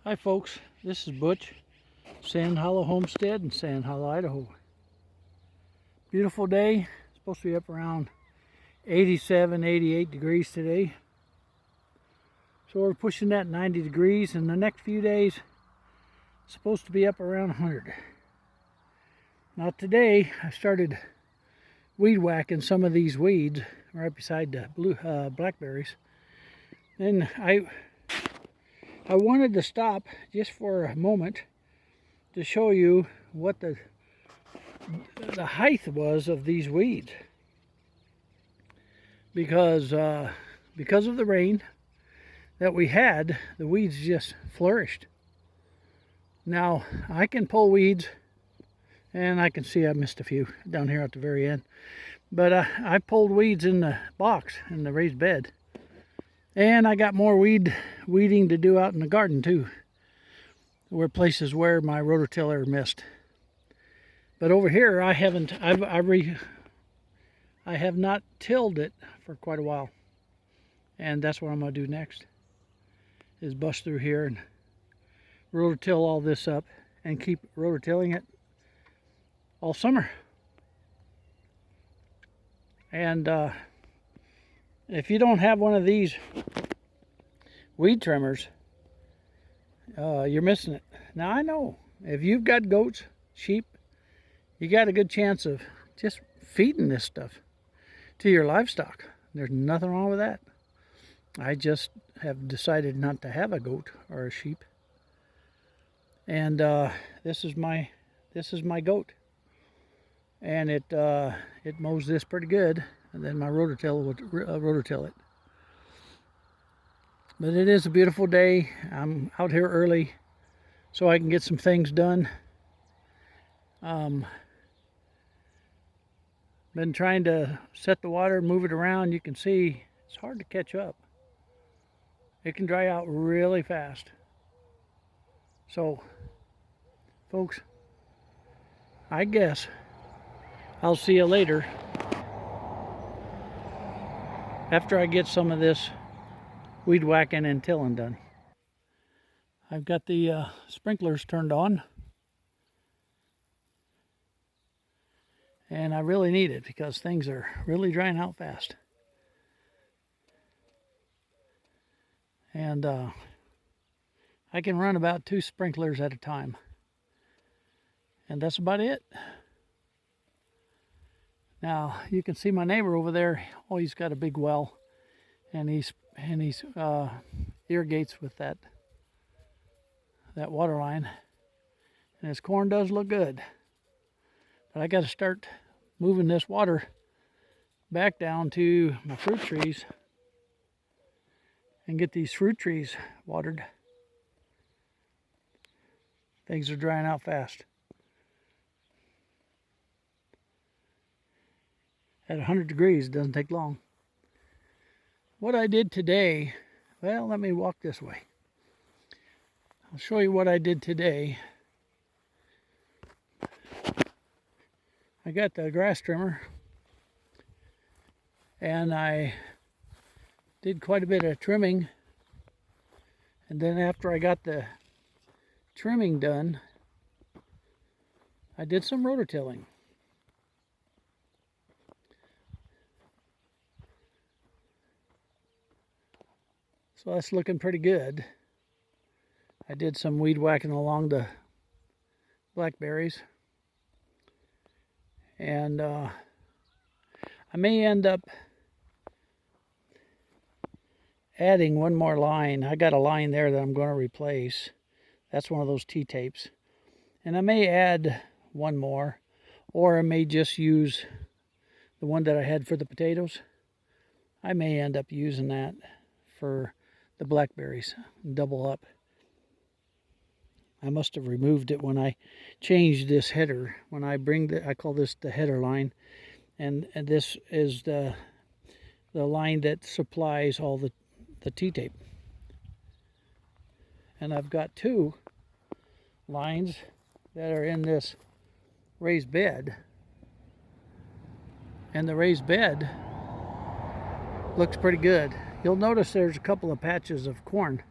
Hi folks, this is Butch, Sand Hollow Homestead in Sand Hollow, Idaho. Beautiful day, supposed to be up around 87, 88 degrees today. So we're pushing that 90 degrees, and the next few days it's supposed to be up around 100. Now today I started weed whacking some of these weeds right beside the blackberries. And I wanted to stop just for a moment to show you what the height was of these weeds, because of the rain that we had, the weeds just flourished. Now I can pull weeds, and I can see I missed a few down here at the very end, but I pulled weeds in the box in the raised bed. And I got more weeding to do out in the garden too, where places where my rototiller missed. But over here I have not tilled it for quite a while, and that's what I'm going to do next. Is bust through here and rototill all this up and keep rototilling it all summer. And if you don't have one of these weed trimmers, you're missing it. Now I know if you've got goats, sheep, you got a good chance of just feeding this stuff to your livestock. There's nothing wrong with that. I just have decided not to have a goat or a sheep, and this is my goat, and it mows this pretty good. And then my rototiller would rototill it. But it is a beautiful day. I'm out here early so I can get some things done. Been trying to set the water, move it around. You can see it's hard to catch up. It can dry out really fast. So, folks, I guess I'll see you later, after I get some of this weed whacking and tilling done. I've got the sprinklers turned on, and I really need it because things are really drying out fast. And I can run about 2 sprinklers at a time, and that's about it. Now you can see my neighbor over there. Oh, he's got a big well, and he's irrigates with that water line, and his corn does look good. But I got to start moving this water back down to my fruit trees and get these fruit trees watered. Things are drying out fast. At 100 degrees, it doesn't take long. What I did today, well, let me walk this way. I'll show you what I did today. I got the grass trimmer, and I did quite a bit of trimming. And then after I got the trimming done, I did some rototilling. So that's looking pretty good. I did some weed whacking along the blackberries. And I may end up adding one more line. I got a line there that I'm going to replace. That's one of those T-tapes. And I may add one more, or I may just use the one that I had for the potatoes. I may end up using that for the blackberries, double up. I must have removed it when I changed this header. When I call this the header line, and this is the line that supplies all the T-tape. And I've got 2 lines that are in this raised bed, and the raised bed looks pretty good. You'll notice there's a couple of patches of corn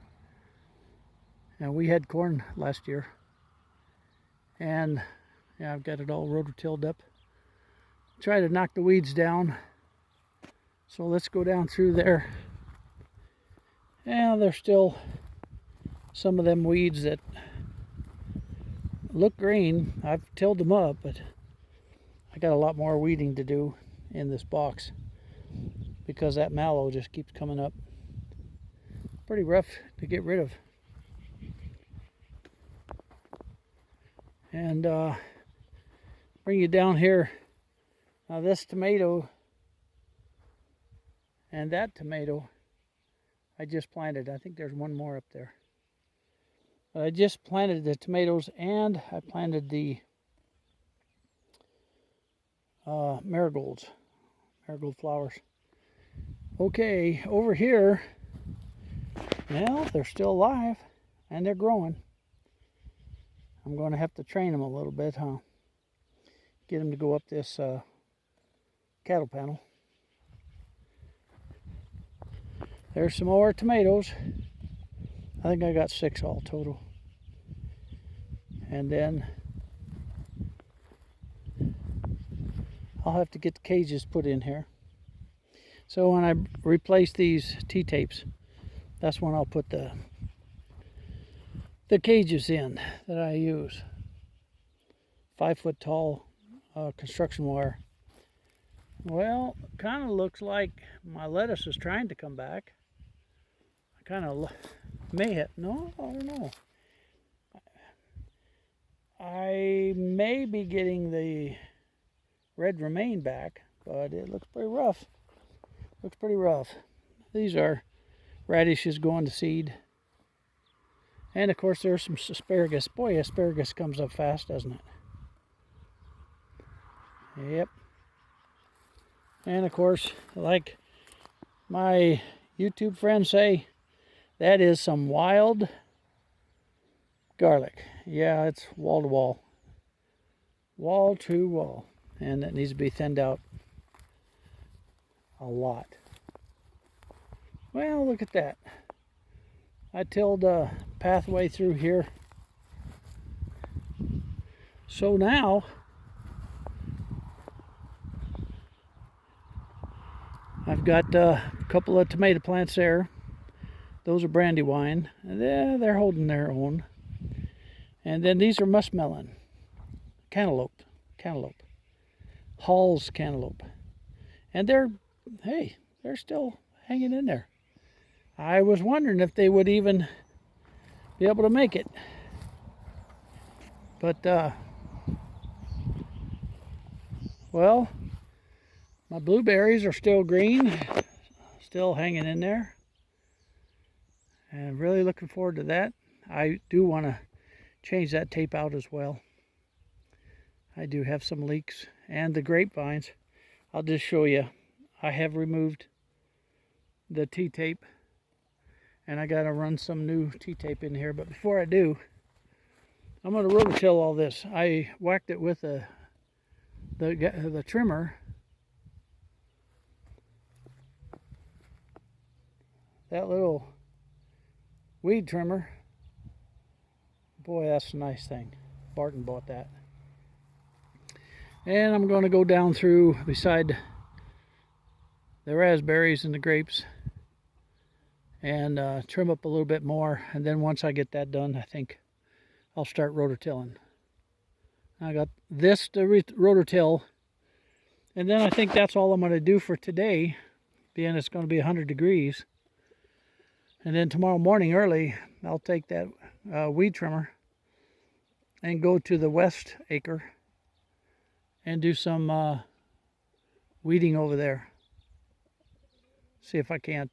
And we had corn last year. And yeah, I've got it all rototilled up. Try to knock the weeds down. So let's go down through there. Yeah, there's still some of them weeds that look green. I've tilled them up, but I got a lot more weeding to do in this box because that mallow just keeps coming up. Pretty rough to get rid of. And bring you down here. Now this tomato and that tomato I just planted. I think there's one more up there. But I just planted the tomatoes and I planted the marigolds, marigold flowers. Okay, over here, well, they're still alive and they're growing. I'm going to have to train them a little bit, huh? Get them to go up this cattle panel. There's some more tomatoes. I think I got 6 all total. And then I'll have to get the cages put in here. So when I replace these T-tapes, that's when I'll put the cages in that I use. 5-foot tall construction wire. Well, kind of looks like my lettuce is trying to come back. I kind of may have, no, I don't know. I may be getting the red romaine back, but it looks pretty rough. Looks pretty rough. These are radishes going to seed. And of course there's some asparagus. Boy, asparagus comes up fast, doesn't it? Yep. And of course, like my YouTube friends say, that is some wild garlic. Yeah, it's wall to wall. Wall to wall. And it needs to be thinned out a lot. Well, look at that. I tilled a pathway through here. So now I've got a couple of tomato plants there. Those are brandywine. They're holding their own. And then these are muskmelon, cantaloupe, Hall's cantaloupe. And they're still hanging in there. I was wondering if they would even be able to make it. But, well, my blueberries are still green, still hanging in there. And I'm really looking forward to that. I do want to change that tape out as well. I do have some leaks. And the grapevines, I'll just show you. I have removed the T-tape. And I got to run some new T-tape in here. But before I do, I'm going to rototill all this. I whacked it with the trimmer. That little weed trimmer. Boy, that's a nice thing. Barton bought that. And I'm going to go down through beside the raspberries and the grapes and trim up a little bit more. And then once I get that done, I think I'll start rototilling. I got this to rototill. And then I think that's all I'm going to do for today, being it's going to be 100 degrees. And then tomorrow morning early, I'll take that weed trimmer and go to the west acre and do some weeding over there. See if I can't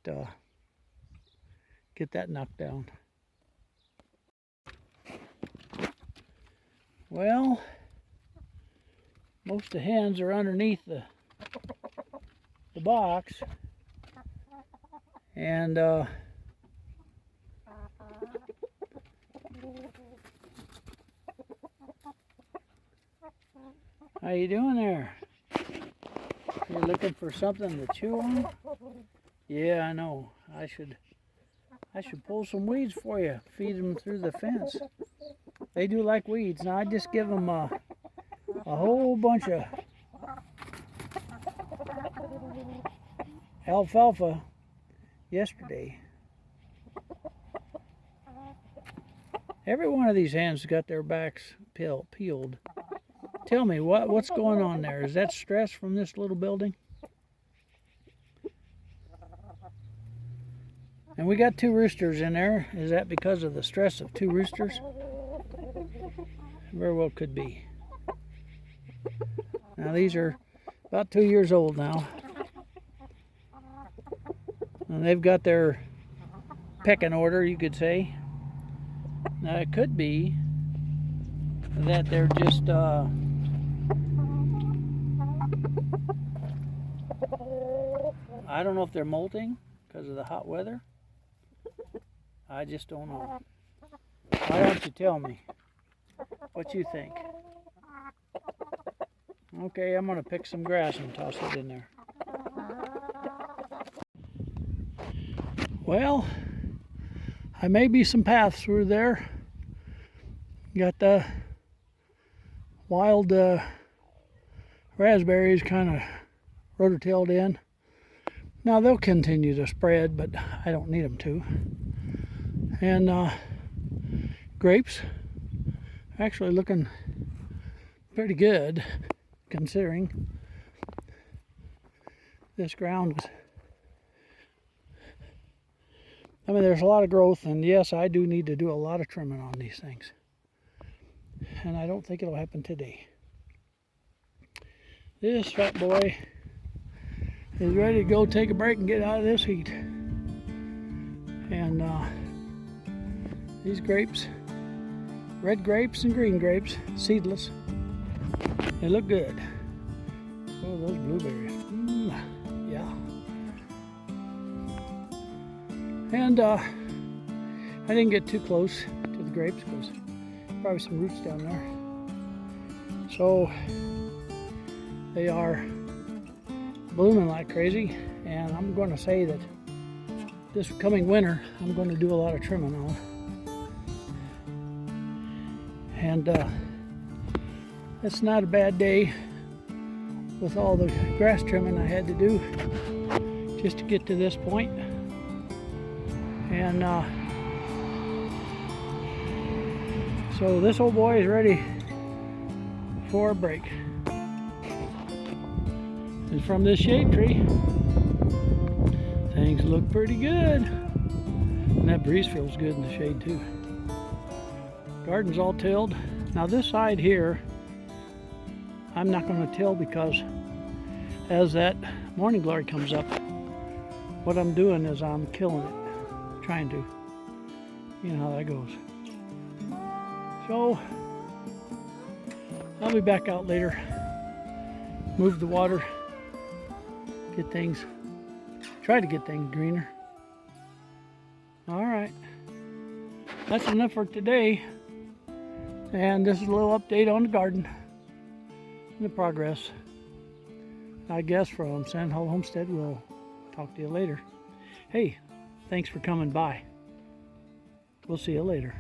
get that knocked down. Well, most of the hens are underneath the box. And how you doing there? You're looking for something to chew on? Yeah, I know. I I should pull some weeds for you, feed them through the fence. They do like weeds. Now I just give them a whole bunch of alfalfa yesterday. Every one of these hens got their backs peeled. Tell me, what's going on there? Is that stress from this little building? And we got 2 roosters in there. Is that because of the stress of 2 roosters? Very well could be. Now these are about 2 years old now. And they've got their pecking order, you could say. Now it could be that they're just I don't know if they're molting because of the hot weather. I just don't know. Why don't you tell me what you think? Okay, I'm gonna pick some grass and toss it in there. Well, I may be some paths through there. Got the wild raspberries kind of rotor-tilled in. Now they'll continue to spread, but I don't need them to. And grapes, actually looking pretty good, considering this ground is. I mean, there's a lot of growth, and yes, I do need to do a lot of trimming on these things. And I don't think it'll happen today. This fat boy is ready to go take a break and get out of this heat. And these grapes, red grapes and green grapes, seedless, they look good. Oh, those blueberries. Yeah. And I didn't get too close to the grapes because probably some roots down there. So they are blooming like crazy, and I'm going to say that this coming winter I'm going to do a lot of trimming on. And it's not a bad day with all the grass trimming I had to do just to get to this point. And so this old boy is ready for a break. And from this shade tree, things look pretty good. And that breeze feels good in the shade too. Garden's all tilled. Now this side here, I'm not going to till because as that morning glory comes up, what I'm doing is I'm killing it. Trying to. You know how that goes. So I'll be back out later. Move the water. Get things. Try to get things greener. Alright. That's enough for today. And this is a little update on the garden. And the progress. I guess from Sand Hollow Homestead. We'll talk to you later. Hey, thanks for coming by. We'll see you later.